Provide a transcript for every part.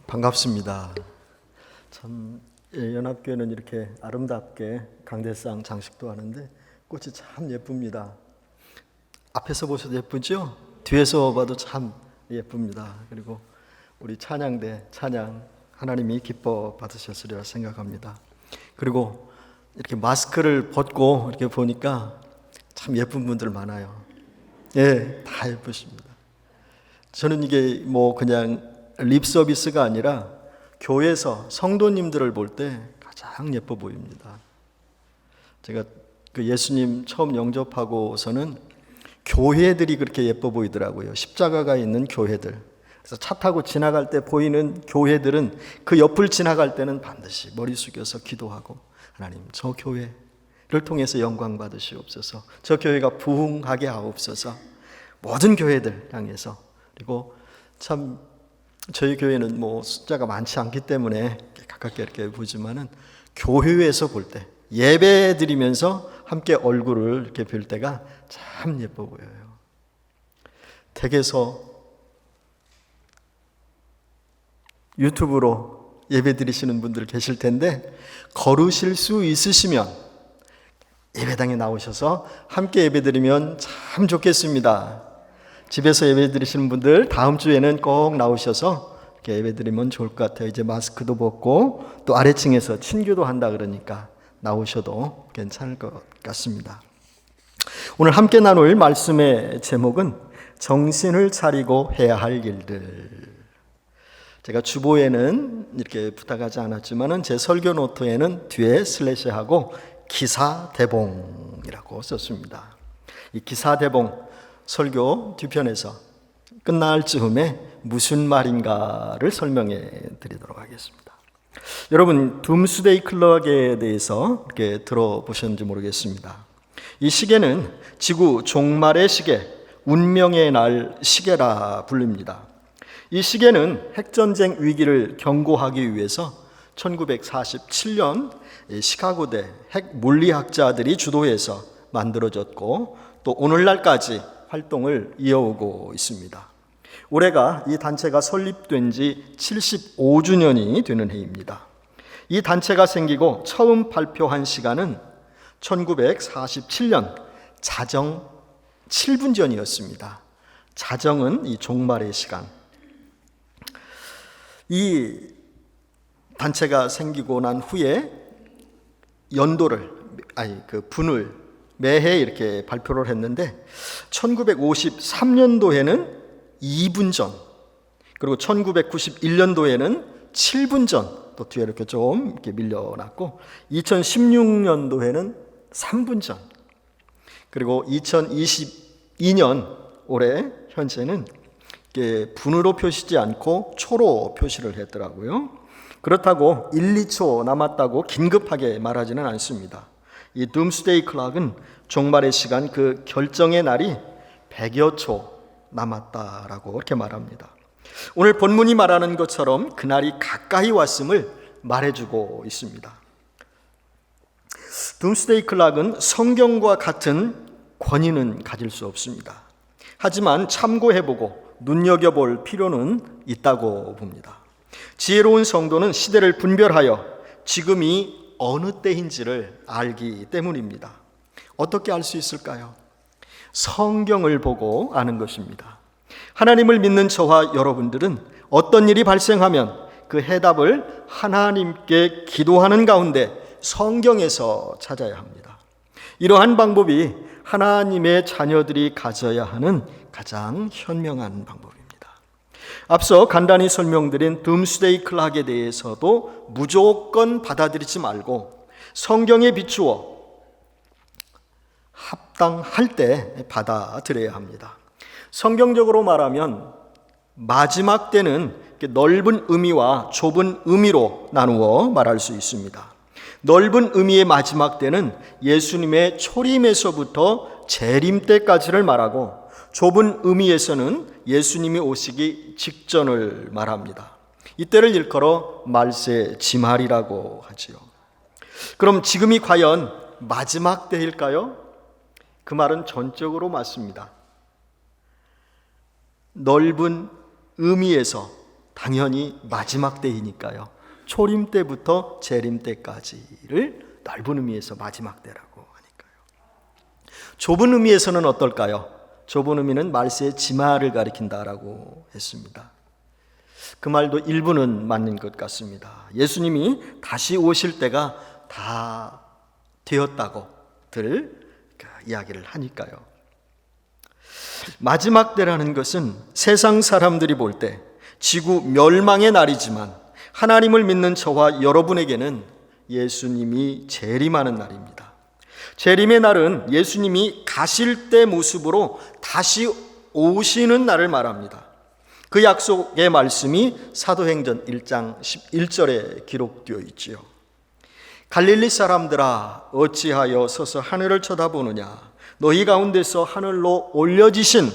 반갑습니다. 참 연합교회는 이렇게 아름답게 강대상 장식도 하는데 꽃이 참 예쁩니다. 앞에서 보셔도 예쁘죠? 뒤에서 봐도 참 예쁩니다. 그리고 우리 찬양대 찬양 하나님이 기뻐 받으셨으리라 생각합니다. 그리고 이렇게 마스크를 벗고 이렇게 보니까 참 예쁜 분들 많아요. 예, 다 예쁘십니다. 저는 이게 뭐 그냥 립 서비스가 아니라 교회에서 성도님들을 볼 때 가장 예뻐 보입니다. 제가 그 예수님 처음 영접하고서는 교회들이 그렇게 예뻐 보이더라고요. 십자가가 있는 교회들. 그래서 차 타고 지나갈 때 보이는 교회들은 그 옆을 지나갈 때는 반드시 머리 숙여서 기도하고, 하나님 저 교회를 통해서 영광 받으시옵소서, 저 교회가 부흥하게 하옵소서, 모든 교회들 향해서. 그리고 참 저희 교회는 뭐 숫자가 많지 않기 때문에 가깝게 이렇게 보지만은 교회에서 볼 때 예배 드리면서 함께 얼굴을 이렇게 볼 때가 참 예뻐 보여요. 댁에서 유튜브로 예배 드리시는 분들 계실 텐데 걸으실 수 있으시면 예배당에 나오셔서 함께 예배 드리면 참 좋겠습니다. 집에서 예배 드리시는 분들 다음 주에는 꼭 나오셔서 이렇게 예배 드리면 좋을 것 같아요. 이제 마스크도 벗고 또 아래층에서 친교도 한다 그러니까 나오셔도 괜찮을 것 같습니다. 오늘 함께 나눌 말씀의 제목은 정신을 차리고 해야 할 일들. 제가 주보에는 이렇게 부탁하지 않았지만은 제 설교 노트에는 뒤에 슬래시하고 기사 대봉이라고 썼습니다. 이 기사 대봉 설교 뒤편에서 끝날 즈음에 무슨 말인가를 설명해 드리도록 하겠습니다. 여러분, 둠스데이 클럭에 대해서 이렇게 들어보셨는지 모르겠습니다. 이 시계는 지구 종말의 시계, 운명의 날 시계라 불립니다. 이 시계는 핵전쟁 위기를 경고하기 위해서 1947년 시카고대 핵 물리학자들이 주도해서 만들어졌고 또 오늘날까지 활동을 이어오고 있습니다. 올해가 이 단체가 설립된 지 75주년이 되는 해입니다. 이 단체가 생기고 처음 발표한 시간은 1947년 자정 7분 전이었습니다. 자정은 이 종말의 시간. 이 단체가 생기고 난 후에 분을 매해 이렇게 발표를 했는데 1953년도에는 2분 전, 그리고 1991년도에는 7분 전, 또 뒤에 이렇게 좀 이렇게 밀려났고 2016년도에는 3분 전, 그리고 2022년 올해 현재는 이게 분으로 표시지 않고 초로 표시를 했더라고요. 그렇다고 1, 2초 남았다고 긴급하게 말하지는 않습니다. 이 둠스데이 클락은 종말의 시간, 그 결정의 날이 100여 초 남았다라고 이렇게 말합니다. 오늘 본문이 말하는 것처럼 그날이 가까이 왔음을 말해주고 있습니다. 둠스데이 클락은 성경과 같은 권위는 가질 수 없습니다. 하지만 참고해보고 눈여겨볼 필요는 있다고 봅니다. 지혜로운 성도는 시대를 분별하여 지금이 어느 때인지를 알기 때문입니다. 어떻게 알 수 있을까요? 성경을 보고 아는 것입니다. 하나님을 믿는 저와 여러분들은 어떤 일이 발생하면 그 해답을 하나님께 기도하는 가운데 성경에서 찾아야 합니다. 이러한 방법이 하나님의 자녀들이 가져야 하는 가장 현명한 방법입니다. 앞서 간단히 설명드린 둠스데이 클락에 대해서도 무조건 받아들이지 말고 성경에 비추어 합당할 때 받아들여야 합니다. 성경적으로 말하면 마지막 때는 넓은 의미와 좁은 의미로 나누어 말할 수 있습니다. 넓은 의미의 마지막 때는 예수님의 초림에서부터 재림 때까지를 말하고, 좁은 의미에서는 예수님이 오시기 직전을 말합니다. 이때를 일컬어 말세 지말이라고 하지요. 그럼 지금이 과연 마지막 때일까요? 그 말은 전적으로 맞습니다. 넓은 의미에서 당연히 마지막 때이니까요. 초림 때부터 재림 때까지를 넓은 의미에서 마지막 때라고 하니까요. 좁은 의미에서는 어떨까요? 좁은 의미는 말세의 지마를 가리킨다라고 했습니다. 그 말도 일부는 맞는 것 같습니다. 예수님이 다시 오실 때가 다 되었다고들 이야기를 하니까요. 마지막 때라는 것은 세상 사람들이 볼 때 지구 멸망의 날이지만 하나님을 믿는 저와 여러분에게는 예수님이 재림하는 날입니다. 재림의 날은 예수님이 가실 때 모습으로 다시 오시는 날을 말합니다. 그 약속의 말씀이 사도행전 1장 11절에 기록되어 있지요. 갈릴리 사람들아 어찌하여 서서 하늘을 쳐다보느냐. 너희 가운데서 하늘로 올려지신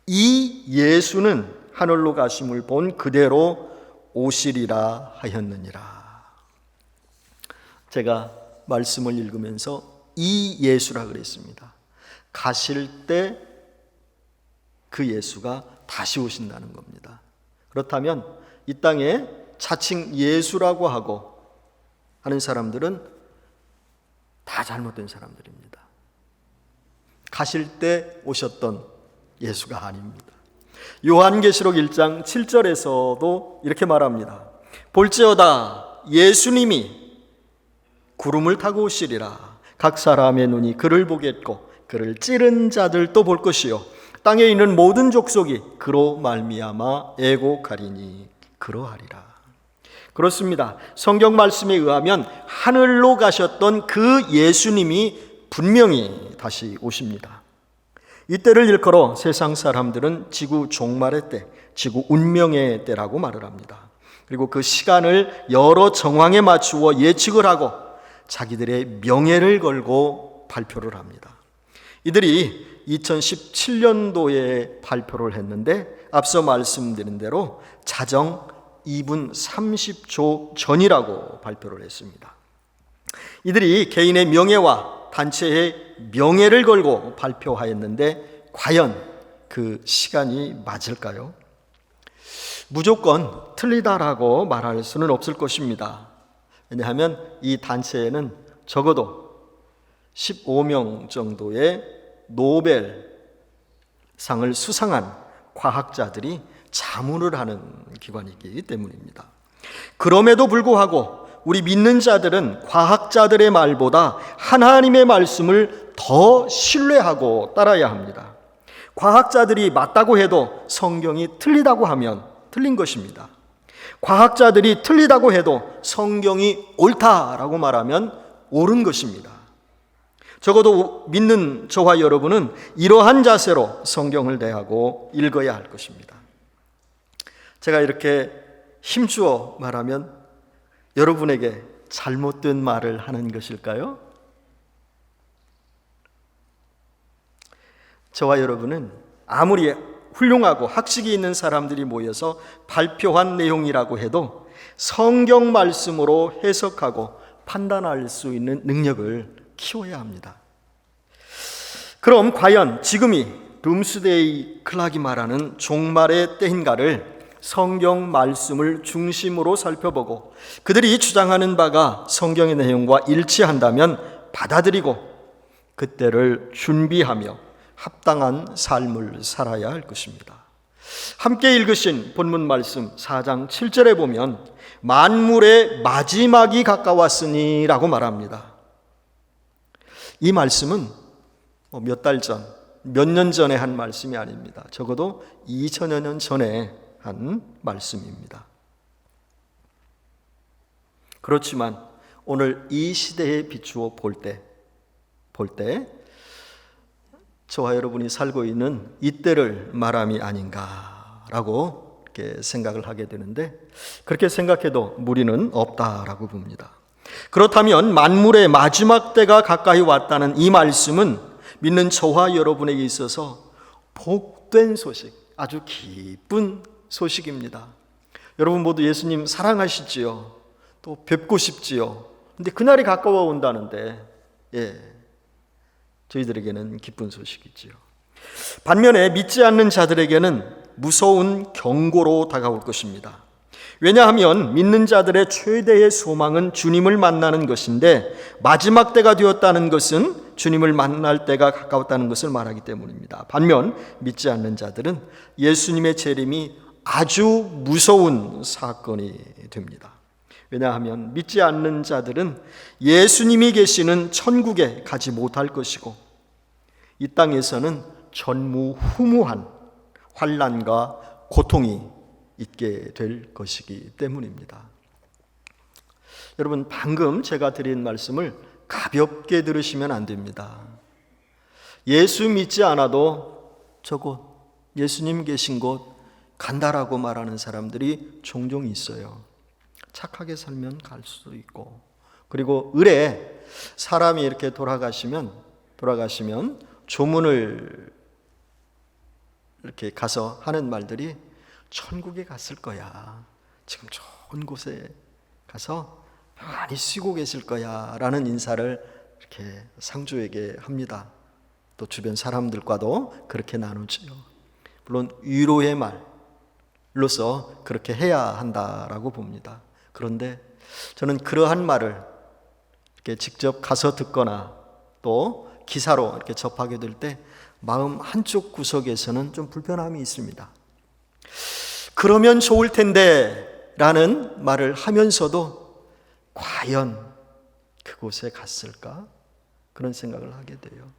이 예수는 하늘로 가심을 본 그대로 오시리라 하였느니라. 제가 말씀을 읽으면서 이 예수라 그랬습니다. 가실 때 그 예수가 다시 오신다는 겁니다. 그렇다면 이 땅에 자칭 예수라고 하는 사람들은 다 잘못된 사람들입니다. 가실 때 오셨던 예수가 아닙니다. 요한계시록 1장 7절에서도 이렇게 말합니다. 볼지어다 예수님이 구름을 타고 오시리라. 각 사람의 눈이 그를 보겠고 그를 찌른 자들도 볼 것이요 땅에 있는 모든 족속이 그로 말미암아 애곡하리니 그러하리라. 그렇습니다. 성경 말씀에 의하면 하늘로 가셨던 그 예수님이 분명히 다시 오십니다. 이때를 일컬어 세상 사람들은 지구 종말의 때, 지구 운명의 때라고 말을 합니다. 그리고 그 시간을 여러 정황에 맞추어 예측을 하고 자기들의 명예를 걸고 발표를 합니다. 이들이 2017년도에 발표를 했는데 앞서 말씀드린 대로 자정 2분 30초 전이라고 발표를 했습니다. 이들이 개인의 명예와 단체의 명예를 걸고 발표하였는데 과연 그 시간이 맞을까요? 무조건 틀리다라고 말할 수는 없을 것입니다. 왜냐하면 이 단체에는 적어도 15명 정도의 노벨상을 수상한 과학자들이 자문을 하는 기관이기 때문입니다. 그럼에도 불구하고 우리 믿는 자들은 과학자들의 말보다 하나님의 말씀을 더 신뢰하고 따라야 합니다. 과학자들이 맞다고 해도 성경이 틀리다고 하면 틀린 것입니다. 과학자들이 틀리다고 해도 성경이 옳다라고 말하면 옳은 것입니다. 적어도 믿는 저와 여러분은 이러한 자세로 성경을 대하고 읽어야 할 것입니다. 제가 이렇게 힘주어 말하면 여러분에게 잘못된 말을 하는 것일까요? 저와 여러분은 아무리 훌륭하고 학식이 있는 사람들이 모여서 발표한 내용이라고 해도 성경 말씀으로 해석하고 판단할 수 있는 능력을 키워야 합니다. 그럼 과연 지금이 룸스데이 클락이 말하는 종말의 때인가를 성경 말씀을 중심으로 살펴보고 그들이 주장하는 바가 성경의 내용과 일치한다면 받아들이고 그때를 준비하며 합당한 삶을 살아야 할 것입니다. 함께 읽으신 본문 말씀 4장 7절에 보면 만물의 마지막이 가까웠으니 라고 말합니다. 이 말씀은 몇 달 전, 몇 년 전에 한 말씀이 아닙니다. 적어도 2000여 년 전에 한 말씀입니다. 그렇지만 오늘 이 시대에 비추어 볼 때 저와 여러분이 살고 있는 이때를 말함이 아닌가라고 이렇게 생각을 하게 되는데 그렇게 생각해도 무리는 없다라고 봅니다. 그렇다면 만물의 마지막 때가 가까이 왔다는 이 말씀은 믿는 저와 여러분에게 있어서 복된 소식, 아주 기쁜 소식입니다. 여러분 모두 예수님 사랑하시지요? 또 뵙고 싶지요? 근데 그날이 가까워 온다는데 저희들에게는 기쁜 소식이지요. 반면에 믿지 않는 자들에게는 무서운 경고로 다가올 것입니다. 왜냐하면 믿는 자들의 최대의 소망은 주님을 만나는 것인데 마지막 때가 되었다는 것은 주님을 만날 때가 가까웠다는 것을 말하기 때문입니다. 반면 믿지 않는 자들은 예수님의 재림이 아주 무서운 사건이 됩니다. 왜냐하면 믿지 않는 자들은 예수님이 계시는 천국에 가지 못할 것이고 이 땅에서는 전무후무한 환난과 고통이 있게 될 것이기 때문입니다. 여러분, 방금 제가 드린 말씀을 가볍게 들으시면 안 됩니다. 예수 믿지 않아도 저곳 예수님 계신 곳 간다라고 말하는 사람들이 종종 있어요. 착하게 살면 갈 수도 있고, 그리고 을에 사람이 이렇게 돌아가시면 조문을 이렇게 가서 하는 말들이 천국에 갔을 거야, 지금 좋은 곳에 가서 많이 쉬고 계실 거야 라는 인사를 이렇게 상주에게 합니다. 또 주변 사람들과도 그렇게 나누지요. 물론 위로의 말로서 그렇게 해야 한다라고 봅니다. 그런데 저는 그러한 말을 이렇게 직접 가서 듣거나 또 기사로 이렇게 접하게 될 때 마음 한쪽 구석에서는 좀 불편함이 있습니다. 그러면 좋을 텐데 라는 말을 하면서도 과연 그곳에 갔을까? 그런 생각을 하게 돼요.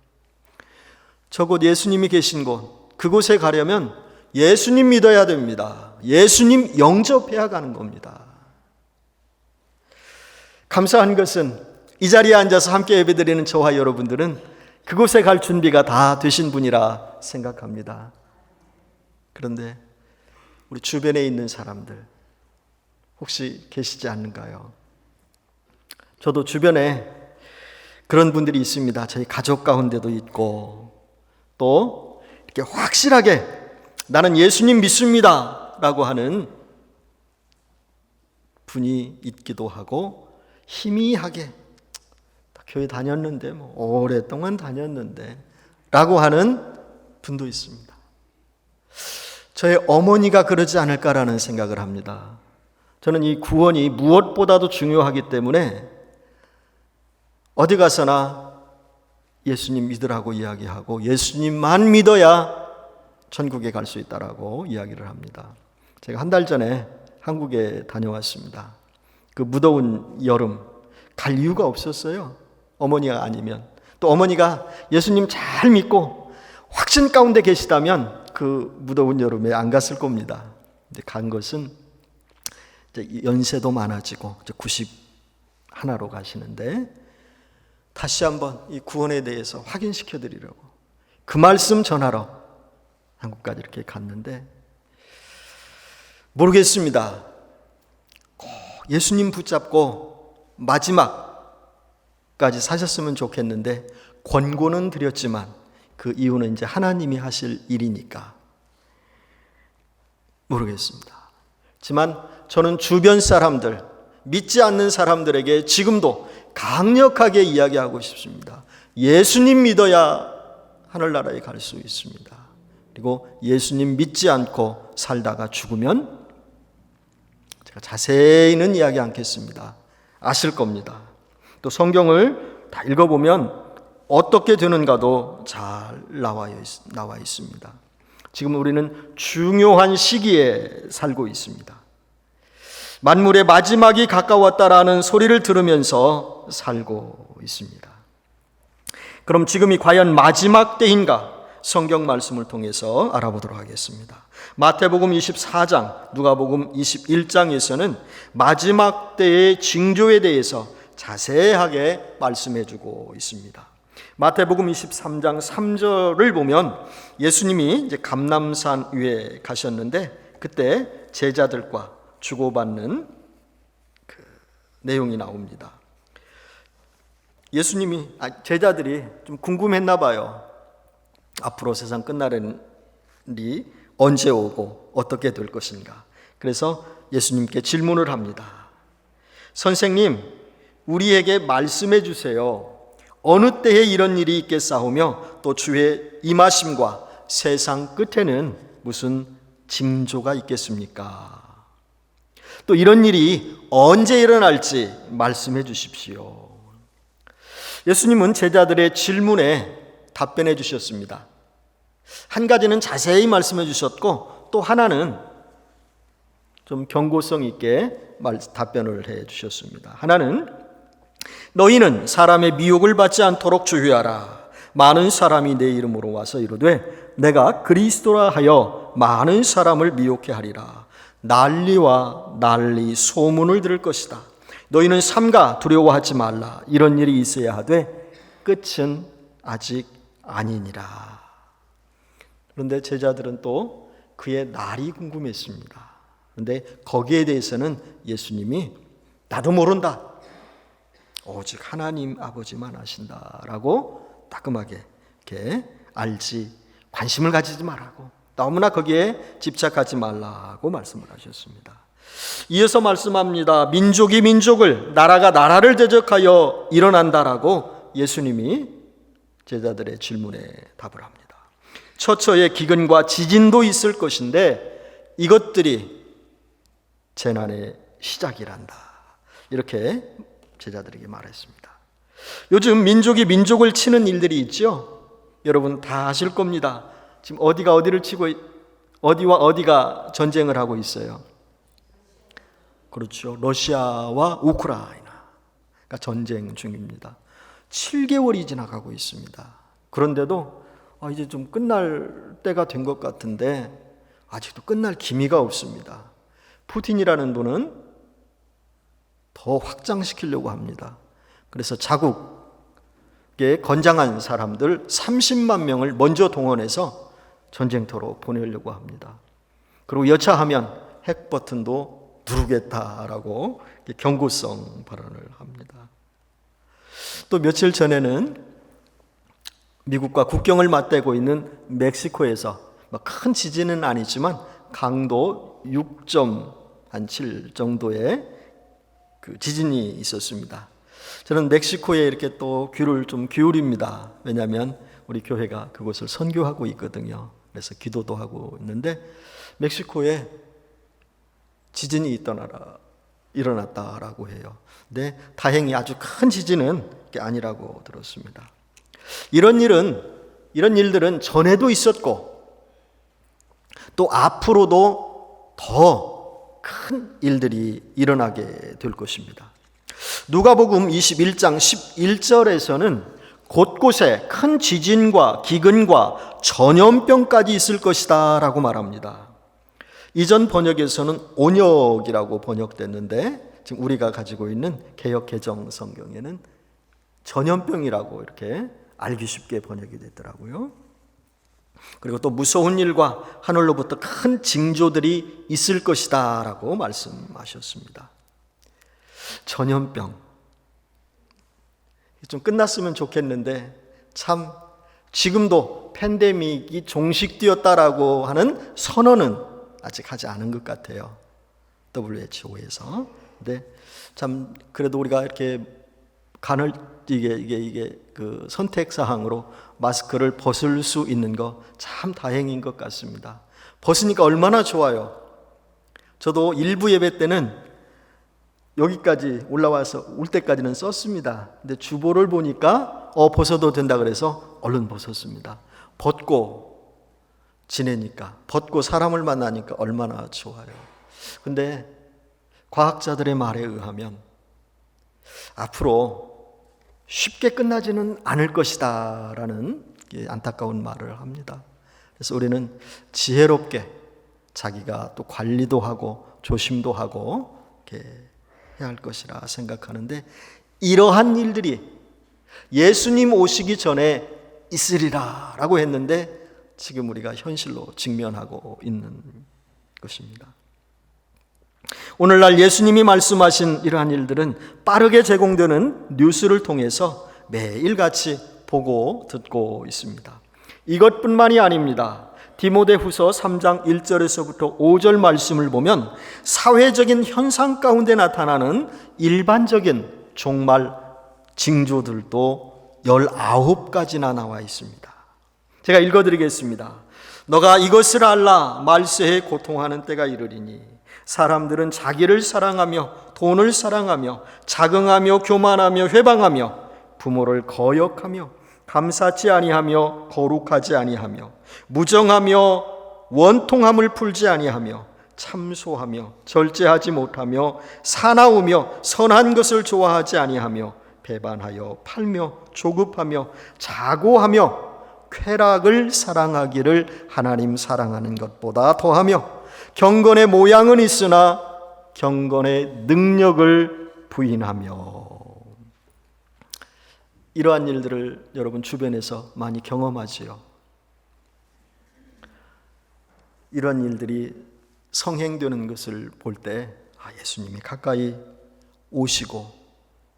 저곳 예수님이 계신 곳, 그곳에 가려면 예수님 믿어야 됩니다. 예수님 영접해야 가는 겁니다. 감사한 것은 이 자리에 앉아서 함께 예배드리는 저와 여러분들은 그곳에 갈 준비가 다 되신 분이라 생각합니다. 그런데 우리 주변에 있는 사람들 혹시 계시지 않는가요? 저도 주변에 그런 분들이 있습니다. 저희 가족 가운데도 있고 또 이렇게 확실하게 나는 예수님 믿습니다 라고 하는 분이 있기도 하고, 희미하게 교회 다녔는데 오랫동안 다녔는데 라고 하는 분도 있습니다. 저의 어머니가 그러지 않을까라는 생각을 합니다. 저는 이 구원이 무엇보다도 중요하기 때문에 어디 가서나 예수님 믿으라고 이야기하고 예수님만 믿어야 천국에 갈 수 있다라고 이야기를 합니다. 제가 한 달 전에 한국에 다녀왔습니다. 그 무더운 여름 갈 이유가 없었어요. 어머니가 아니면, 또 어머니가 예수님 잘 믿고 확신 가운데 계시다면 그 무더운 여름에 안 갔을 겁니다. 근데 간 것은 이제 연세도 많아지고 이제 91로 가시는데 다시 한번 이 구원에 대해서 확인시켜 드리려고 그 말씀 전하러 한국까지 이렇게 갔는데, 모르겠습니다. 꼭 예수님 붙잡고 마지막까지 사셨으면 좋겠는데 권고는 드렸지만 그 이유는 이제 하나님이 하실 일이니까 모르겠습니다. 하지만 저는 주변 사람들, 믿지 않는 사람들에게 지금도 강력하게 이야기하고 싶습니다. 예수님 믿어야 하늘나라에 갈 수 있습니다. 그리고 예수님 믿지 않고 살다가 죽으면, 제가 자세히는 이야기 않겠습니다. 아실 겁니다. 또 성경을 다 읽어보면 어떻게 되는가도 잘 나와 있습니다. 지금 우리는 중요한 시기에 살고 있습니다. 만물의 마지막이 가까웠다라는 소리를 들으면서 살고 있습니다. 그럼 지금이 과연 마지막 때인가? 성경 말씀을 통해서 알아보도록 하겠습니다. 마태복음 24장, 누가복음 21장에서는 마지막 때의 징조에 대해서 자세하게 말씀해주고 있습니다. 마태복음 23장 3절을 보면 예수님이 이제 감람산 위에 가셨는데 그때 제자들과 주고받는 그 내용이 나옵니다. 제자들이 좀 궁금했나 봐요. 앞으로 세상 끝날이 언제 오고 어떻게 될 것인가. 그래서 예수님께 질문을 합니다. 선생님, 우리에게 말씀해 주세요. 어느 때에 이런 일이 있겠사오며 또 주의 임하심과 세상 끝에는 무슨 징조가 있겠습니까? 또 이런 일이 언제 일어날지 말씀해 주십시오. 예수님은 제자들의 질문에 답변해 주셨습니다. 한 가지는 자세히 말씀해 주셨고, 또 하나는 좀 경고성 있게 답변을 해 주셨습니다. 하나는 너희는 사람의 미혹을 받지 않도록 주의하라. 많은 사람이 내 이름으로 와서 이르되 내가 그리스도라 하여 많은 사람을 미혹해 하리라. 난리와 난리 소문을 들을 것이다. 너희는 삼가 두려워하지 말라. 이런 일이 있어야 하되 끝은 아직 아니니라. 그런데 제자들은 또 그의 날이 궁금했습니다. 그런데 거기에 대해서는 예수님이 나도 모른다. 오직 하나님 아버지만 아신다라고 따끔하게 이렇게 알지, 관심을 가지지 말라고, 너무나 거기에 집착하지 말라고 말씀을 하셨습니다. 이어서 말씀합니다. 민족이 민족을, 나라가 나라를 대적하여 일어난다라고 예수님이 제자들의 질문에 답을 합니다. 처처에 기근과 지진도 있을 것인데 이것들이 재난의 시작이란다. 이렇게 제자들에게 말했습니다. 요즘 민족이 민족을 치는 일들이 있죠. 여러분 다 아실 겁니다. 지금 어디가 어디를 치고, 어디와 어디가 전쟁을 하고 있어요. 그렇죠. 러시아와 우크라이나가 전쟁 중입니다. 7개월이 지나가고 있습니다. 그런데도 이제 좀 끝날 때가 된 것 같은데 아직도 끝날 기미가 없습니다. 푸틴이라는 분은 더 확장시키려고 합니다. 그래서 자국에 건장한 사람들 30만 명을 먼저 동원해서 전쟁터로 보내려고 합니다. 그리고 여차하면 핵 버튼도 누르겠다라고 경고성 발언을 합니다. 또 며칠 전에는 미국과 국경을 맞대고 있는 멕시코에서 큰 지진은 아니지만 강도 6.7 정도의 그 지진이 있었습니다. 저는 멕시코에 이렇게 또 귀를 좀 기울입니다. 왜냐하면 우리 교회가 그곳을 선교하고 있거든요. 그래서 기도도 하고 있는데 멕시코에 지진이 일어났다라고 해요. 근데 다행히 아주 큰 지진은 아니라고 들었습니다. 이런 일들은 전에도 있었고 또 앞으로도 더 큰 일들이 일어나게 될 것입니다. 누가복음 21장 11절에서는 곳곳에 큰 지진과 기근과 전염병까지 있을 것이다 라고 말합니다. 이전 번역에서는 온역이라고 번역됐는데 지금 우리가 가지고 있는 개역 개정 성경에는 전염병이라고 이렇게 알기 쉽게 번역이 됐더라고요. 그리고 또 무서운 일과 하늘로부터 큰 징조들이 있을 것이다 라고 말씀하셨습니다. 전염병 좀 끝났으면 좋겠는데 참 지금도 팬데믹이 종식되었다라고 하는 선언은 아직 하지 않은 것 같아요. WHO에서. 근데 참 그래도 우리가 이렇게 이게 그 선택 사항으로 마스크를 벗을 수 있는 거 참 다행인 것 같습니다. 벗으니까 얼마나 좋아요. 저도 일부 예배 때는 여기까지 올라와서 올 때까지는 썼습니다. 근데 주보를 보니까 벗어도 된다 그래서 얼른 벗었습니다. 벗고 지내니까, 벗고 사람을 만나니까 얼마나 좋아요. 근데 과학자들의 말에 의하면 앞으로 쉽게 끝나지는 않을 것이다 라는 안타까운 말을 합니다. 그래서 우리는 지혜롭게 자기가 또 관리도 하고 조심도 하고 이렇게 해야 할 것이라 생각하는데 이러한 일들이 예수님 오시기 전에 있으리라 라고 했는데 지금 우리가 현실로 직면하고 있는 것입니다. 오늘날 예수님이 말씀하신 이러한 일들은 빠르게 제공되는 뉴스를 통해서 매일같이 보고 듣고 있습니다. 이것뿐만이 아닙니다. 디모데후서 3장 1절에서부터 5절 말씀을 보면 사회적인 현상 가운데 나타나는 일반적인 종말 징조들도 19가지나 나와 있습니다. 제가 읽어드리겠습니다. 너가 이것을 알라. 말세에 고통하는 때가 이르리니 사람들은 자기를 사랑하며 돈을 사랑하며 자긍하며 교만하며 회방하며 부모를 거역하며 감사치 아니하며 거룩하지 아니하며 무정하며 원통함을 풀지 아니하며 참소하며 절제하지 못하며 사나우며 선한 것을 좋아하지 아니하며 배반하여 팔며 조급하며 자고하며 쾌락을 사랑하기를 하나님 사랑하는 것보다 더하며 경건의 모양은 있으나 경건의 능력을 부인하며. 이러한 일들을 여러분 주변에서 많이 경험하지요. 이러한 일들이 성행되는 것을 볼 때 예수님이 가까이 오시고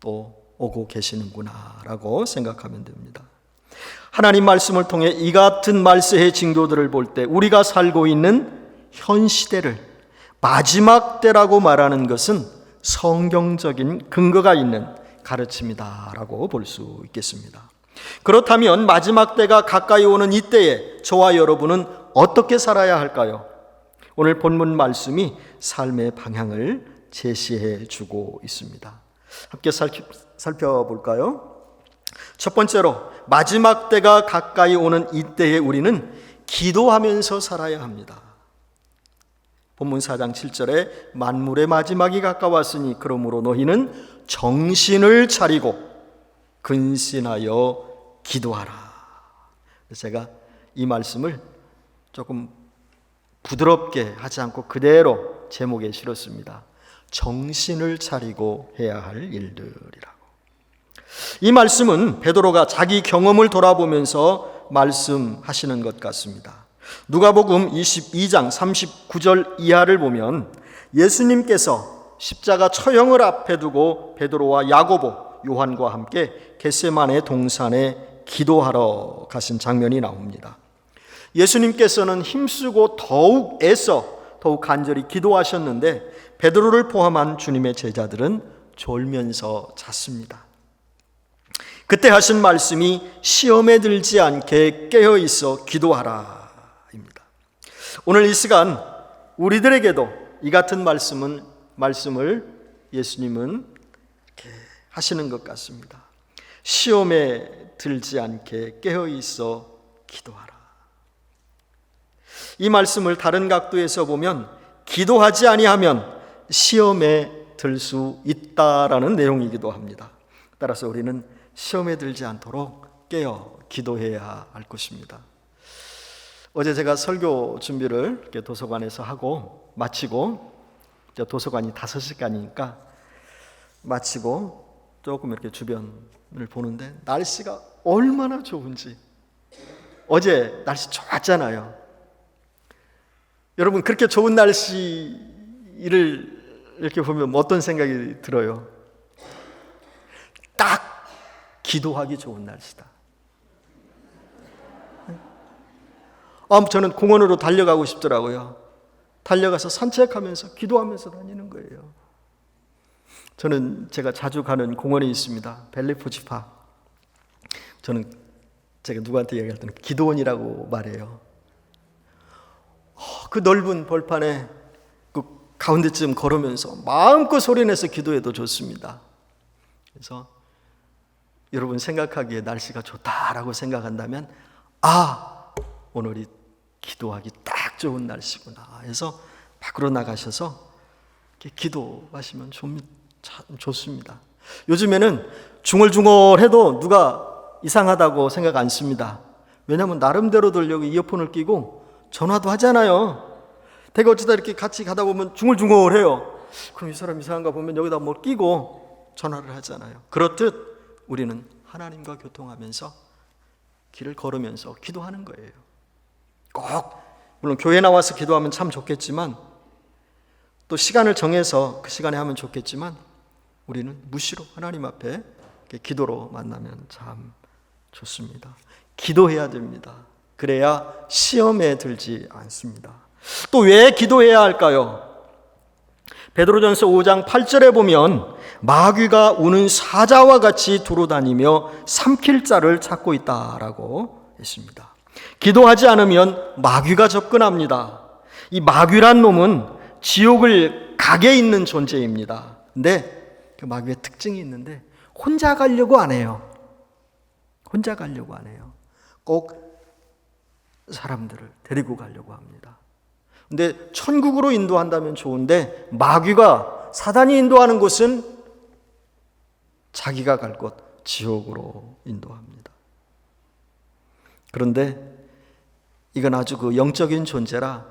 또 오고 계시는구나 라고 생각하면 됩니다. 하나님 말씀을 통해 이 같은 말세의 징조들을 볼 때 우리가 살고 있는 현 시대를 마지막 때라고 말하는 것은 성경적인 근거가 있는 가르침이다 라고 볼 수 있겠습니다. 그렇다면 마지막 때가 가까이 오는 이때에 저와 여러분은 어떻게 살아야 할까요? 오늘 본문 말씀이 삶의 방향을 제시해 주고 있습니다. 함께 살펴볼까요? 첫 번째로 마지막 때가 가까이 오는 이때에 우리는 기도하면서 살아야 합니다. 본문 4장 7절에 만물의 마지막이 가까웠으니 그러므로 너희는 정신을 차리고 근신하여 기도하라. 제가 이 말씀을 조금 부드럽게 하지 않고 그대로 제목에 실었습니다. 정신을 차리고 해야 할 일들이라고. 이 말씀은 베드로가 자기 경험을 돌아보면서 말씀하시는 것 같습니다. 누가복음 22장 39절 이하를 보면 예수님께서 십자가 처형을 앞에 두고 베드로와 야고보, 요한과 함께 겟세마네 동산에 기도하러 가신 장면이 나옵니다. 예수님께서는 힘쓰고 더욱 애써 더욱 간절히 기도하셨는데 베드로를 포함한 주님의 제자들은 졸면서 잤습니다. 그때 하신 말씀이 시험에 들지 않게 깨어 있어 기도하라 입니다. 오늘 이 시간 우리들에게도 이 같은 말씀을 예수님은 이렇게 하시는 것 같습니다. 시험에 들지 않게 깨어 있어 기도하라. 이 말씀을 다른 각도에서 보면 기도하지 아니하면 시험에 들 수 있다라는 내용이기도 합니다. 따라서 우리는 시험에 들지 않도록 깨어 기도해야 할 것입니다. 어제 제가 설교 준비를 이렇게 도서관에서 하고 마치고, 도서관이 5시간이니까 마치고 조금 이렇게 주변을 보는데 날씨가 얼마나 좋은지. 어제 날씨 좋았잖아요. 여러분, 그렇게 좋은 날씨를 이렇게 보면 어떤 생각이 들어요? 딱 기도하기 좋은 날씨다. 저는 공원으로 달려가고 싶더라고요. 달려가서 산책하면서 기도하면서 다니는 거예요. 저는 제가 자주 가는 공원이 있습니다. 벨리포지파. 저는 제가 누구한테 얘기할 때는 기도원이라고 말해요. 그 넓은 벌판에 그 가운데쯤 걸으면서 마음껏 소리내서 기도해도 좋습니다. 그래서 여러분 생각하기에 날씨가 좋다라고 생각한다면 오늘이 기도하기 딱 좋은 날씨구나 해서 밖으로 나가셔서 기도하시면 참 좋습니다. 요즘에는 중얼중얼해도 누가 이상하다고 생각 안 씁니다. 왜냐하면 나름대로들 여기 이어폰을 끼고 전화도 하잖아요. 대개 어쩌다 이렇게 같이 가다 보면 중얼중얼해요. 그럼 이 사람 이상한가 보면 여기다 뭘 끼고 전화를 하잖아요. 그렇듯 우리는 하나님과 교통하면서 길을 걸으면서 기도하는 거예요. 꼭 물론 교회 나와서 기도하면 참 좋겠지만, 또 시간을 정해서 그 시간에 하면 좋겠지만, 우리는 무시로 하나님 앞에 기도로 만나면 참 좋습니다. 기도해야 됩니다. 그래야 시험에 들지 않습니다. 또 왜 기도해야 할까요? 베드로전서 5장 8절에 보면 마귀가 우는 사자와 같이 두루다니며 삼킬 자를 찾고 있다라고 했습니다. 기도하지 않으면 마귀가 접근합니다. 이 마귀란 놈은 지옥을 가게 있는 존재입니다. 근데 그 마귀의 특징이 있는데 혼자 가려고 안 해요. 혼자 가려고 안 해요. 꼭 사람들을 데리고 가려고 합니다. 근데 천국으로 인도한다면 좋은데 마귀가 사단이 인도하는 곳은 자기가 갈 곳 지옥으로 인도합니다. 그런데 이건 아주 그 영적인 존재라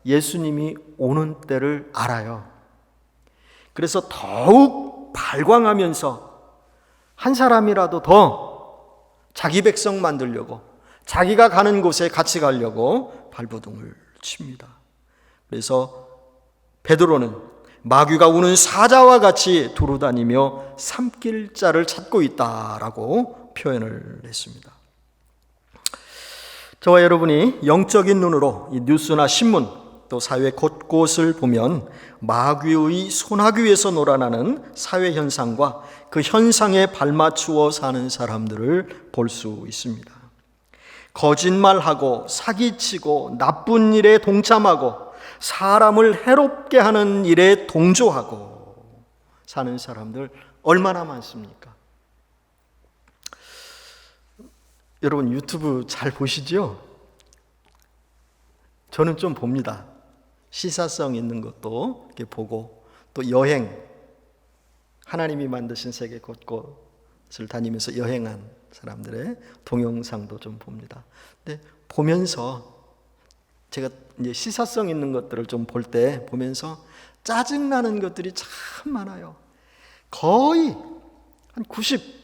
예수님이 오는 때를 알아요. 그래서 더욱 발광하면서 한 사람이라도 더 자기 백성 만들려고 자기가 가는 곳에 같이 가려고 발버둥을 칩니다. 그래서 베드로는 마귀가 우는 사자와 같이 두루다니며 삼킬 자를 찾고 있다라고 표현을 했습니다. 저와 여러분이 영적인 눈으로 이 뉴스나 신문 또 사회 곳곳을 보면 마귀의 손아귀 위에서 놀아나는 사회 현상과 그 현상에 발맞추어 사는 사람들을 볼 수 있습니다. 거짓말하고 사기치고 나쁜 일에 동참하고 사람을 해롭게 하는 일에 동조하고 사는 사람들 얼마나 많습니까? 여러분 유튜브 잘 보시죠? 저는 좀 봅니다. 시사성 있는 것도 이렇게 보고 또 여행, 하나님이 만드신 세계 곳곳을 다니면서 여행한 사람들의 동영상도 좀 봅니다. 근데 보면서 제가 이제 시사성 있는 것들을 좀 볼 때 보면서 짜증나는 것들이 참 많아요. 거의 한 7,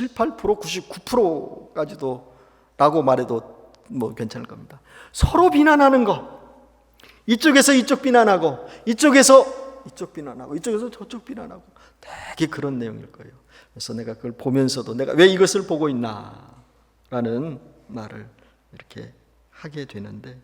8%, 99%까지도 라고 말해도 뭐 괜찮을 겁니다. 서로 비난하는 거. 이쪽에서 이쪽 비난하고 이쪽에서 이쪽 비난하고 이쪽에서 저쪽 비난하고 되게 그런 내용일 거예요. 그래서 내가 그걸 보면서도 내가 왜 이것을 보고 있나 라는 말을 이렇게 하게 되는데,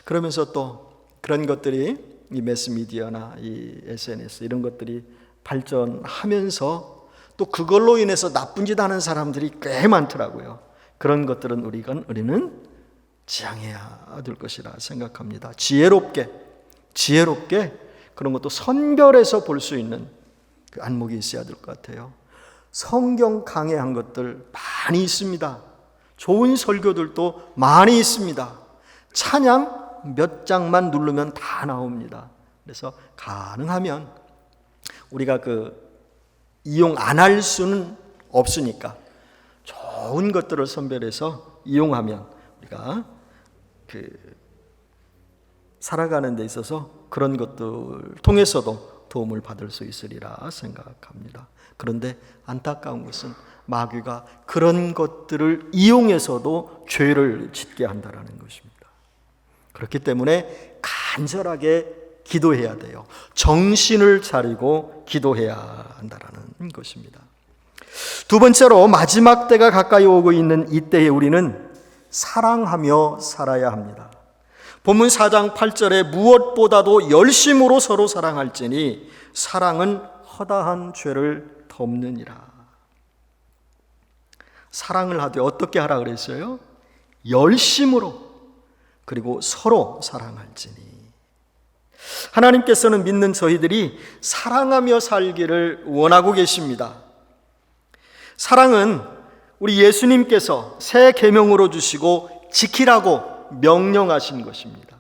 그러면서 또 그런 것들이 이 매스미디어나 이 SNS 이런 것들이 발전하면서 또 그걸로 인해서 나쁜 짓 하는 사람들이 꽤 많더라고요. 그런 것들은 우리는 지양해야 될 것이라 생각합니다. 지혜롭게 그런 것도 선별해서 볼 수 있는 그 안목이 있어야 될 것 같아요. 성경 강해한 것들 많이 있습니다. 좋은 설교들도 많이 있습니다. 찬양 몇 장만 누르면 다 나옵니다. 그래서 가능하면 우리가 이용 안 할 수는 없으니까 좋은 것들을 선별해서 이용하면 우리가 살아가는 데 있어서 그런 것들 통해서도 도움을 받을 수 있으리라 생각합니다. 그런데 안타까운 것은 마귀가 그런 것들을 이용해서도 죄를 짓게 한다는 것입니다. 그렇기 때문에 간절하게 기도해야 돼요. 정신을 차리고 기도해야 한다는 것입니다. 두 번째로 마지막 때가 가까이 오고 있는 이때에 우리는 사랑하며 살아야 합니다. 본문 4장 8절에 무엇보다도 열심으로 서로 사랑할지니 사랑은 허다한 죄를 덮느니라. 사랑을 하되 어떻게 하라 그랬어요? 열심으로, 그리고 서로 사랑할지니. 하나님께서는 믿는 저희들이 사랑하며 살기를 원하고 계십니다. 사랑은 우리 예수님께서 새 계명으로 주시고 지키라고 명령하신 것입니다.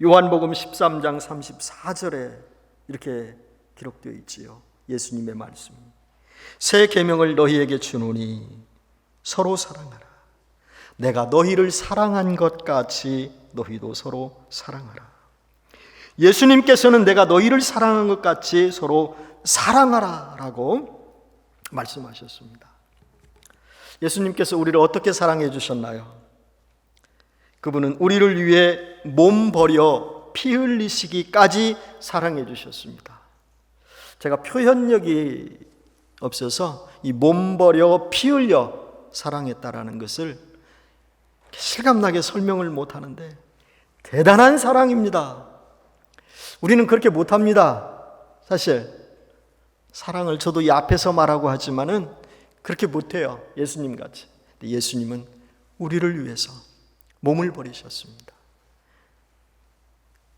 요한복음 13장 34절에 이렇게 기록되어 있지요. 예수님의 말씀. 새 계명을 너희에게 주노니 서로 사랑하라. 내가 너희를 사랑한 것 같이 너희도 서로 사랑하라. 예수님께서는 내가 너희를 사랑한 것 같이 서로 사랑하라 라고 말씀하셨습니다. 예수님께서 우리를 어떻게 사랑해 주셨나요? 그분은 우리를 위해 몸 버려 피 흘리시기까지 사랑해 주셨습니다. 제가 표현력이 없어서 이 몸 버려 피 흘려 사랑했다라는 것을 실감나게 설명을 못하는데 대단한 사랑입니다. 우리는 그렇게 못합니다. 사실 사랑을 저도 이 앞에서 말하고 하지만은 그렇게 못해요. 예수님 같이. 예수님은 우리를 위해서 몸을 버리셨습니다.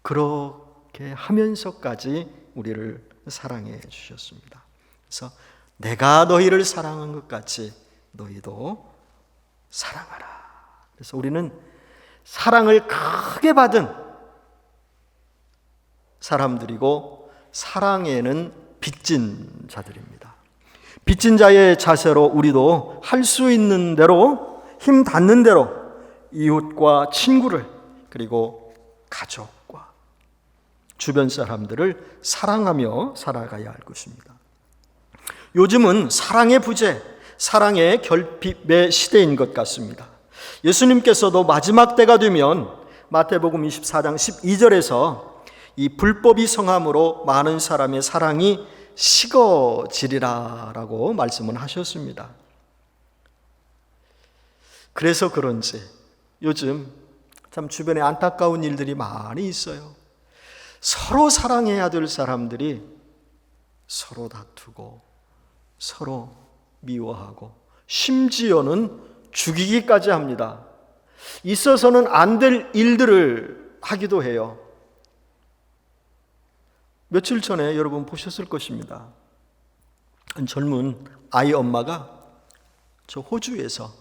그렇게 하면서까지 우리를 사랑해 주셨습니다. 그래서 내가 너희를 사랑한 것 같이 너희도 사랑하라. 그래서 우리는 사랑을 크게 받은 사람들이고 사랑에는 빚진 자들입니다. 빚진 자의 자세로 우리도 할 수 있는 대로, 힘 닿는 대로 이웃과 친구를, 그리고 가족과 주변 사람들을 사랑하며 살아가야 할 것입니다. 요즘은 사랑의 부재, 사랑의 결핍의 시대인 것 같습니다. 예수님께서도 마지막 때가 되면 마태복음 24장 12절에서 이 불법이 성함으로 많은 사람의 사랑이 식어지리라 라고 말씀을 하셨습니다. 그래서 그런지 요즘 참 주변에 안타까운 일들이 많이 있어요. 서로 사랑해야 될 사람들이 서로 다투고 서로 미워하고 심지어는 죽이기까지 합니다. 있어서는 안 될 일들을 하기도 해요. 며칠 전에 여러분 보셨을 것입니다. 한 젊은 아이 엄마가 저 호주에서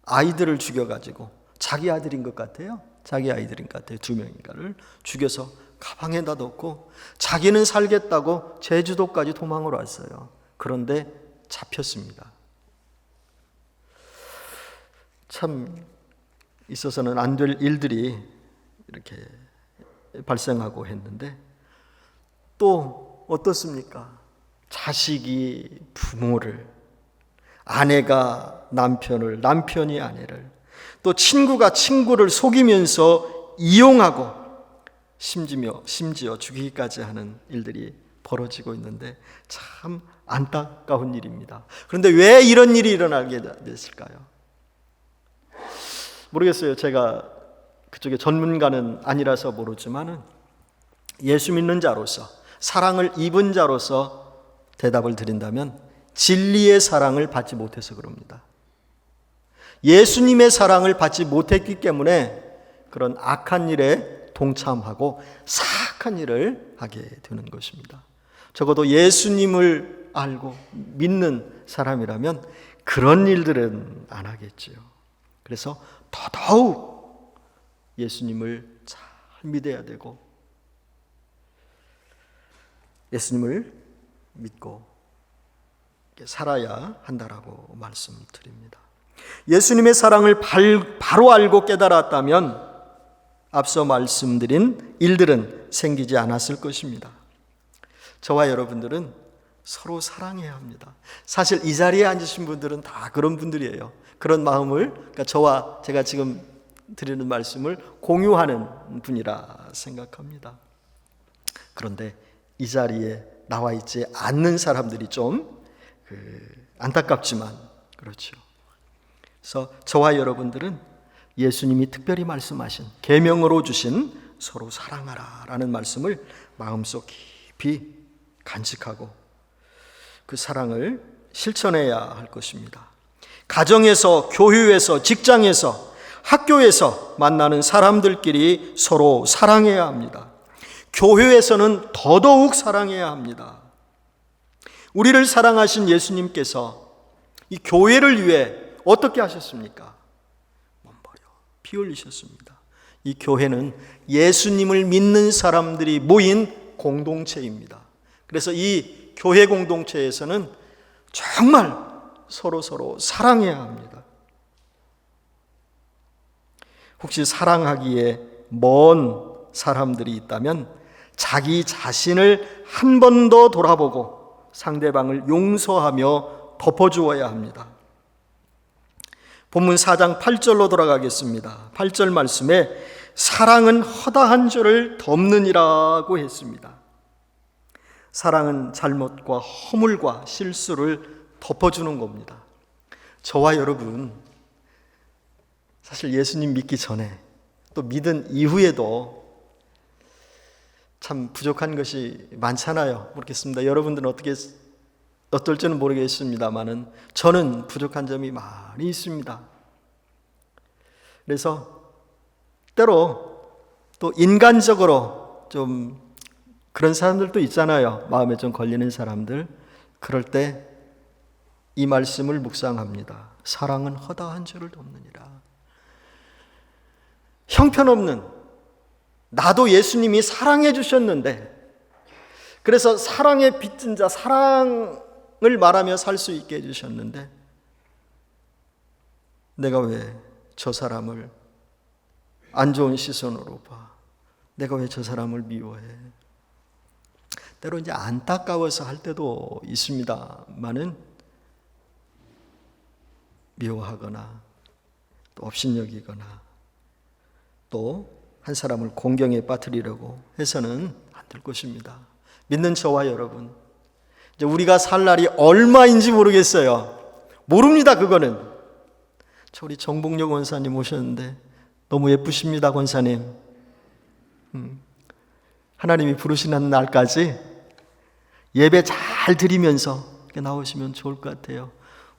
아이들을 죽여가지고 자기 아들인 것 같아요. 자기 아이들인 것 같아요. 2명인가를 죽여서 가방에다 넣고 자기는 살겠다고 제주도까지 도망을 왔어요. 그런데 잡혔습니다. 참 있어서는 안 될 일들이 이렇게 발생하고 했는데 또 어떻습니까? 자식이 부모를, 아내가 남편을, 남편이 아내를, 또 친구가 친구를 속이면서 이용하고 심지어 죽이기까지 하는 일들이 벌어지고 있는데 참 안타까운 일입니다. 그런데 왜 이런 일이 일어나게 됐을까요? 모르겠어요. 제가 그쪽에 전문가는 아니라서 모르지만은 예수 믿는 자로서, 사랑을 입은 자로서 대답을 드린다면 진리의 사랑을 받지 못해서 그럽니다. 예수님의 사랑을 받지 못했기 때문에 그런 악한 일에 동참하고 사악한 일을 하게 되는 것입니다. 적어도 예수님을 알고 믿는 사람이라면 그런 일들은 안 하겠지요. 그래서 더더욱 예수님을 잘 믿어야 되고 예수님을 믿고 살아야 한다라고 말씀드립니다. 예수님의 사랑을 바로 알고 깨달았다면 앞서 말씀드린 일들은 생기지 않았을 것입니다. 저와 여러분들은 서로 사랑해야 합니다. 사실 이 자리에 앉으신 분들은 다 그런 분들이에요. 그런 마음을, 그러니까 저와 제가 지금 드리는 말씀을 공유하는 분이라 생각합니다. 그런데 이 자리에 나와 있지 않는 사람들이 좀 안타깝지만 그렇죠. 그래서 저와 여러분들은 예수님이 특별히 말씀하신, 계명으로 주신 서로 사랑하라 라는 말씀을 마음속 깊이 간직하고 그 사랑을 실천해야 할 것입니다. 가정에서, 교회에서, 직장에서, 학교에서 만나는 사람들끼리 서로 사랑해야 합니다. 교회에서는 더더욱 사랑해야 합니다. 우리를 사랑하신 예수님께서 이 교회를 위해 어떻게 하셨습니까? 몸버려 피 흘리셨습니다. 이 교회는 예수님을 믿는 사람들이 모인 공동체입니다. 그래서 이 교회 공동체에서는 정말 서로 사랑해야 합니다. 혹시 사랑하기에 먼 사람들이 있다면 자기 자신을 한 번 더 돌아보고 상대방을 용서하며 덮어주어야 합니다. 본문 4장 8절로 돌아가겠습니다. 8절 말씀에 사랑은 허다한 죄를 덮느니라고 했습니다. 사랑은 잘못과 허물과 실수를 덮어주는 겁니다. 저와 여러분, 사실 예수님 믿기 전에 또 믿은 이후에도 참 부족한 것이 많잖아요. 모르겠습니다. 여러분들은 어떨지는 모르겠습니다만은 저는 부족한 점이 많이 있습니다. 그래서 때로 또 인간적으로 좀 그런 사람들도 있잖아요. 마음에 좀 걸리는 사람들. 그럴 때 이 말씀을 묵상합니다. 사랑은 허다한 줄을 돕느니라. 형편없는 나도 예수님이 사랑해 주셨는데, 그래서 사랑에 빚진 자, 사랑을 말하며 살 수 있게 해주셨는데, 내가 왜 저 사람을 안 좋은 시선으로 봐? 내가 왜 저 사람을 미워해? 때로 이제 안타까워서 할 때도 있습니다만은, 미워하거나 또 업신여기거나 또 한 사람을 공경에 빠뜨리려고 해서는 안 될 것입니다. 믿는 저와 여러분, 이제 우리가 살 날이 얼마인지 모르겠어요. 모릅니다. 그거는. 우리 정복력 권사님 오셨는데 너무 예쁘십니다. 권사님. 하나님이 부르시는 날까지 예배 잘 드리면서 이렇게 나오시면 좋을 것 같아요.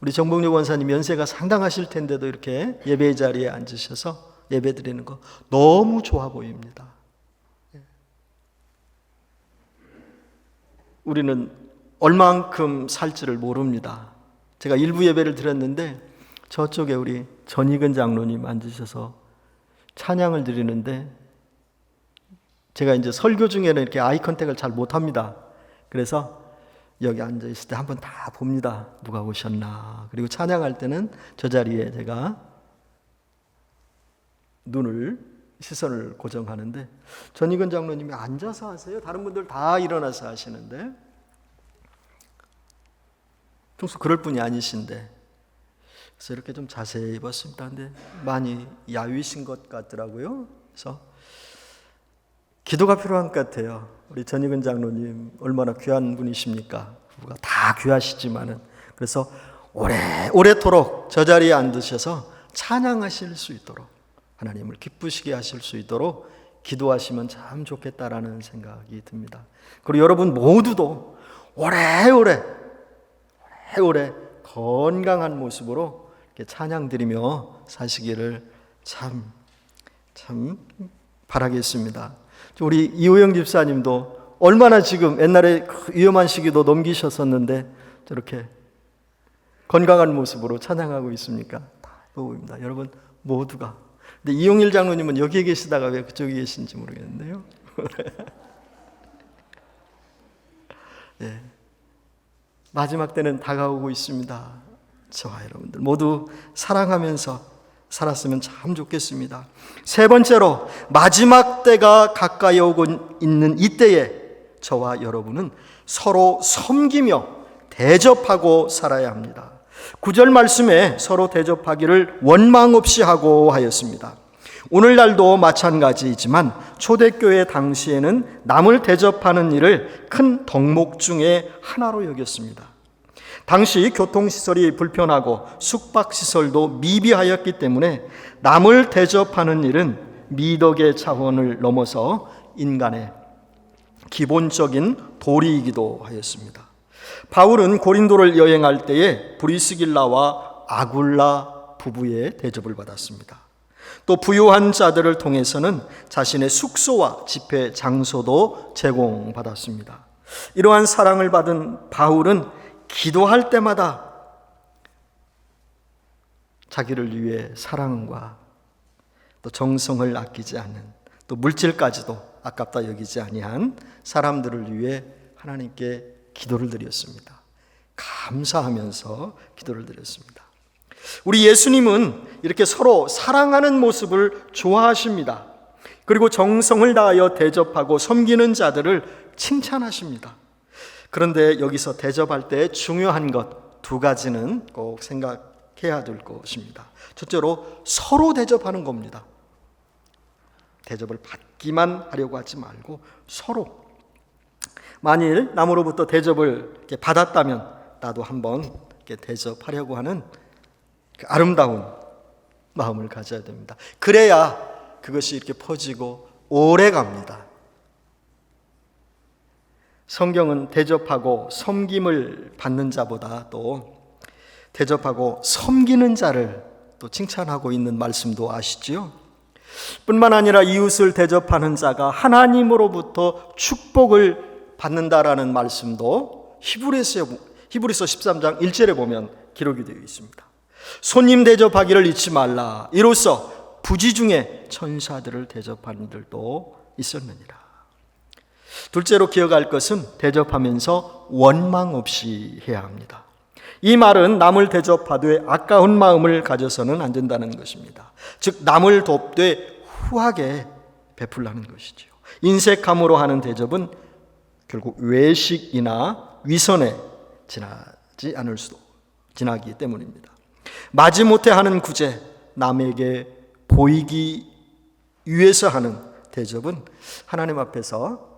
우리 정복력 원사님 연세가 상당하실 텐데도 이렇게 예배 자리에 앉으셔서 예배 드리는 거 너무 좋아 보입니다. 우리는 얼만큼 살지를 모릅니다. 제가 일부 예배를 드렸는데 저쪽에 우리 전익은 장로님 앉으셔서 찬양을 드리는데, 제가 이제 설교 중에는 이렇게 아이 컨택을 잘 못합니다. 그래서 여기 앉아있을 때 한번 다 봅니다. 누가 오셨나. 그리고 찬양할 때는 저 자리에 제가 시선을 고정하는데, 전익은 장로님이 앉아서 하세요? 다른 분들 다 일어나서 하시는데, 평소 그럴 분이 아니신데, 그래서 이렇게 좀 자세히 봤습니다. 근데 많이 야위신 것 같더라고요. 그래서 기도가 필요한 것 같아요. 우리 전익은 장로님 얼마나 귀한 분이십니까? 부부가 다 귀하시지만은, 그래서 오래토록 저 자리에 앉으셔서 찬양하실 수 있도록, 하나님을 기쁘시게 하실 수 있도록 기도하시면 참 좋겠다라는 생각이 듭니다. 그리고 여러분 모두도 오래오래 건강한 모습으로 이렇게 찬양 드리며 사시기를 참 바라겠습니다. 우리 이호영 집사님도 얼마나 지금 옛날에 위험한 시기도 넘기셨었는데 저렇게 건강한 모습으로 찬양하고 있습니까? 다 보입니다. 여러분 모두가. 근데 이용일 장로님은 여기에 계시다가 왜 그쪽에 계신지 모르겠는데요. 네. 마지막 때는 다가오고 있습니다. 저와 여러분들 모두 사랑하면서 살았으면 참 좋겠습니다. 세 번째로, 마지막 때가 가까이 오고 있는 이때에 저와 여러분은 서로 섬기며 대접하고 살아야 합니다. 9절 말씀에 서로 대접하기를 원망 없이 하고 하였습니다. 오늘날도 마찬가지이지만 초대교회 당시에는 남을 대접하는 일을 큰 덕목 중에 하나로 여겼습니다. 당시 교통시설이 불편하고 숙박시설도 미비하였기 때문에 남을 대접하는 일은 미덕의 차원을 넘어서 인간의 기본적인 도리이기도 하였습니다. 바울은 고린도를 여행할 때에 브리스길라와 아굴라 부부의 대접을 받았습니다. 또 부유한 자들을 통해서는 자신의 숙소와 집회 장소도 제공받았습니다. 이러한 사랑을 받은 바울은 기도할 때마다 자기를 위해 사랑과 또 정성을 아끼지 않는, 또 물질까지도 아깝다 여기지 아니한 사람들을 위해 하나님께 기도를 드렸습니다. 감사하면서 기도를 드렸습니다. 우리 예수님은 이렇게 서로 사랑하는 모습을 좋아하십니다. 그리고 정성을 다하여 대접하고 섬기는 자들을 칭찬하십니다. 그런데 여기서 대접할 때 중요한 것 두 가지는 꼭 생각해야 될 것입니다. 첫째로 서로 대접하는 겁니다. 대접을 받기만 하려고 하지 말고 서로, 만일 남으로부터 대접을 이렇게 받았다면 나도 한번 이렇게 대접하려고 하는 그 아름다운 마음을 가져야 됩니다. 그래야 그것이 이렇게 퍼지고 오래 갑니다. 성경은 대접하고 섬김을 받는 자보다 또 대접하고 섬기는 자를 또 칭찬하고 있는 말씀도 아시지요? 뿐만 아니라 이웃을 대접하는 자가 하나님으로부터 축복을 받는다라는 말씀도 히브리서 13장 1절에 보면 기록이 되어 있습니다. 손님 대접하기를 잊지 말라. 이로써 부지 중에 천사들을 대접하는 들도 있었느니라. 둘째로 기억할 것은 대접하면서 원망 없이 해야 합니다. 이 말은 남을 대접하되 아까운 마음을 가져서는 안 된다는 것입니다. 즉 남을 돕되 후하게 베풀라는 것이죠. 인색함으로 하는 대접은 결국 외식이나 위선에 지나기 때문입니다. 마지못해 하는 구제, 남에게 보이기 위해서 하는 대접은 하나님 앞에서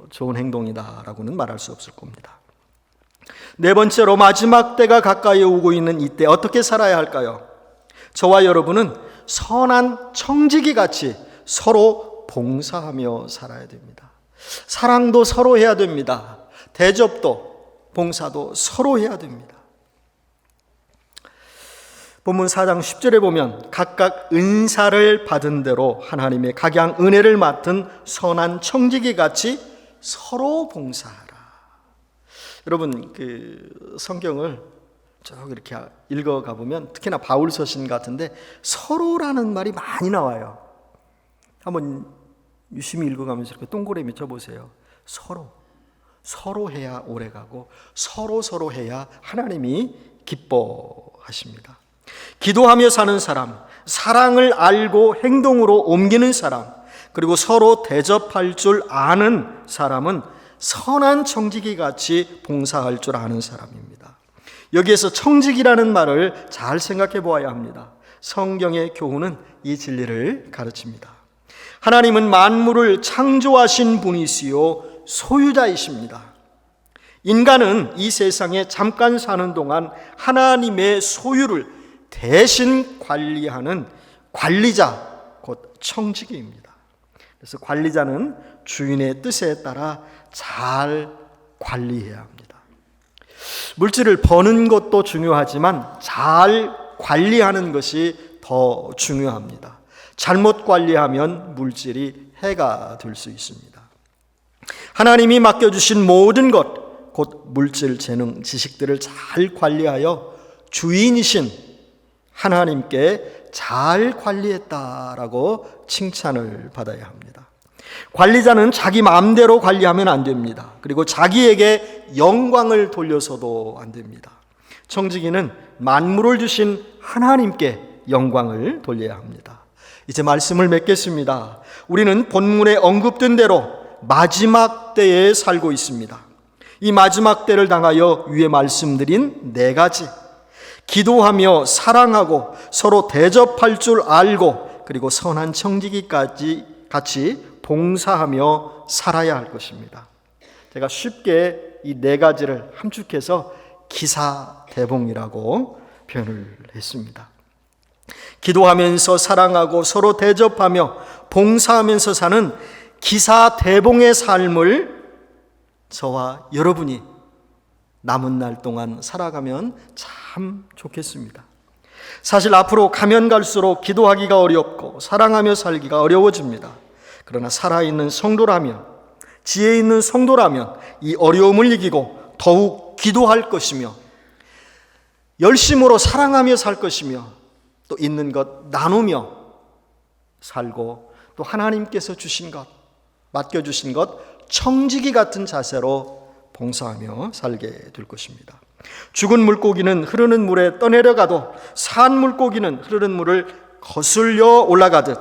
좋은 행동이다라고는 말할 수 없을 겁니다. 네 번째로 마지막 때가 가까이 오고 있는 이때 어떻게 살아야 할까요? 저와 여러분은 선한 청지기 같이 서로 봉사하며 살아야 됩니다. 사랑도 서로 해야 됩니다. 대접도 봉사도 서로 해야 됩니다. 본문 4장 10절에 보면 각각 은사를 받은 대로 하나님의 각양 은혜를 맡은 선한 청지기 같이 서로 봉사하라. 여러분 성경을 쭉 이렇게 읽어가 보면 특히나 바울 서신 같은데 서로라는 말이 많이 나와요. 한번 유심히 읽어가면서 이렇게 동그라미 쳐보세요. 서로 해야 오래가고 서로 해야 하나님이 기뻐하십니다. 기도하며 사는 사람, 사랑을 알고 행동으로 옮기는 사람, 그리고 서로 대접할 줄 아는 사람은 선한 청지기 같이 봉사할 줄 아는 사람입니다. 여기에서 청지기라는 말을 잘 생각해 보아야 합니다. 성경의 교훈은 이 진리를 가르칩니다. 하나님은 만물을 창조하신 분이시요 소유자이십니다. 인간은 이 세상에 잠깐 사는 동안 하나님의 소유를 대신 관리하는 관리자, 곧 청지기입니다. 그래서 관리자는 주인의 뜻에 따라 잘 관리해야 합니다. 물질을 버는 것도 중요하지만 잘 관리하는 것이 더 중요합니다. 잘못 관리하면 물질이 해가 될 수 있습니다. 하나님이 맡겨주신 모든 것, 곧 물질, 재능, 지식들을 잘 관리하여 주인이신 하나님께 잘 관리했다라고 칭찬을 받아야 합니다. 관리자는 자기 마음대로 관리하면 안 됩니다. 그리고 자기에게 영광을 돌려서도 안 됩니다. 청지기는 만물을 주신 하나님께 영광을 돌려야 합니다. 이제 말씀을 맺겠습니다. 우리는 본문에 언급된 대로 마지막 때에 살고 있습니다. 이 마지막 때를 당하여 위에 말씀드린 네 가지, 기도하며 사랑하고 서로 대접할 줄 알고 그리고 선한 청지기까지 같이 봉사하며 살아야 할 것입니다. 제가 쉽게 이 네 가지를 함축해서 기사대봉이라고 표현을 했습니다. 기도하면서 사랑하고 서로 대접하며 봉사하면서 사는 기사대봉의 삶을 저와 여러분이 남은 날 동안 살아가면 참 좋겠습니다. 사실 앞으로 가면 갈수록 기도하기가 어렵고 사랑하며 살기가 어려워집니다. 그러나 살아있는 성도라면, 지혜 있는 성도라면 이 어려움을 이기고 더욱 기도할 것이며 열심으로 사랑하며 살 것이며 또 있는 것 나누며 살고 또 하나님께서 주신 것, 맡겨주신 것 청지기 같은 자세로 봉사하며 살게 될 것입니다. 죽은 물고기는 흐르는 물에 떠내려가도 산 물고기는 흐르는 물을 거슬려 올라가듯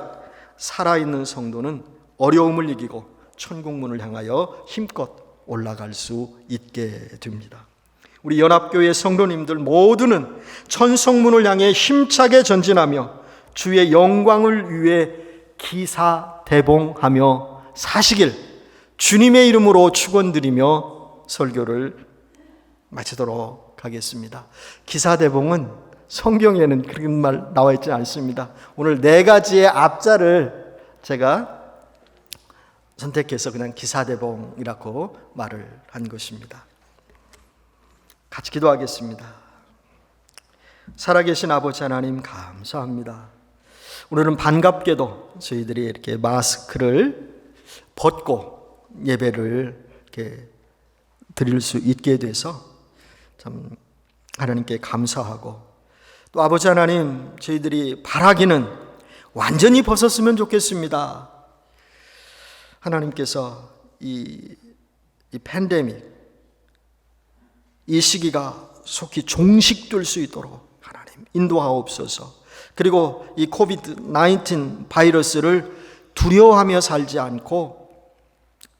살아있는 성도는 어려움을 이기고 천국문을 향하여 힘껏 올라갈 수 있게 됩니다. 우리 연합교회 성도님들 모두는 천성문을 향해 힘차게 전진하며 주의 영광을 위해 기사대봉하며 사시길 주님의 이름으로 축원드리며 설교를 마치도록 하겠습니다. 기사대봉은 성경에는 그런 말 나와 있지 않습니다. 오늘 네 가지의 앞자를 제가 선택해서 그냥 기사대봉이라고 말을 한 것입니다. 같이 기도하겠습니다. 살아계신 아버지 하나님 감사합니다. 오늘은 반갑게도 저희들이 이렇게 마스크를 벗고 예배를 이렇게 드릴 수 있게 돼서 참 하나님께 감사하고, 또 아버지 하나님, 저희들이 바라기는 완전히 벗었으면 좋겠습니다. 하나님께서 이 팬데믹, 이 시기가 속히 종식될 수 있도록 하나님 인도하옵소서. 그리고 이 코비드-19 바이러스를 두려워하며 살지 않고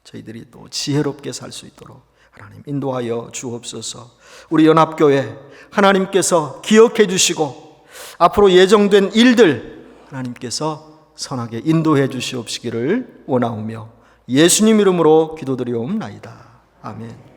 저희들이 또 지혜롭게 살 수 있도록 하나님 인도하여 주옵소서. 우리 연합교회 하나님께서 기억해 주시고 앞으로 예정된 일들 하나님께서 선하게 인도해 주시옵시기를 원하오며 예수님 이름으로 기도드리옵나이다. 아멘.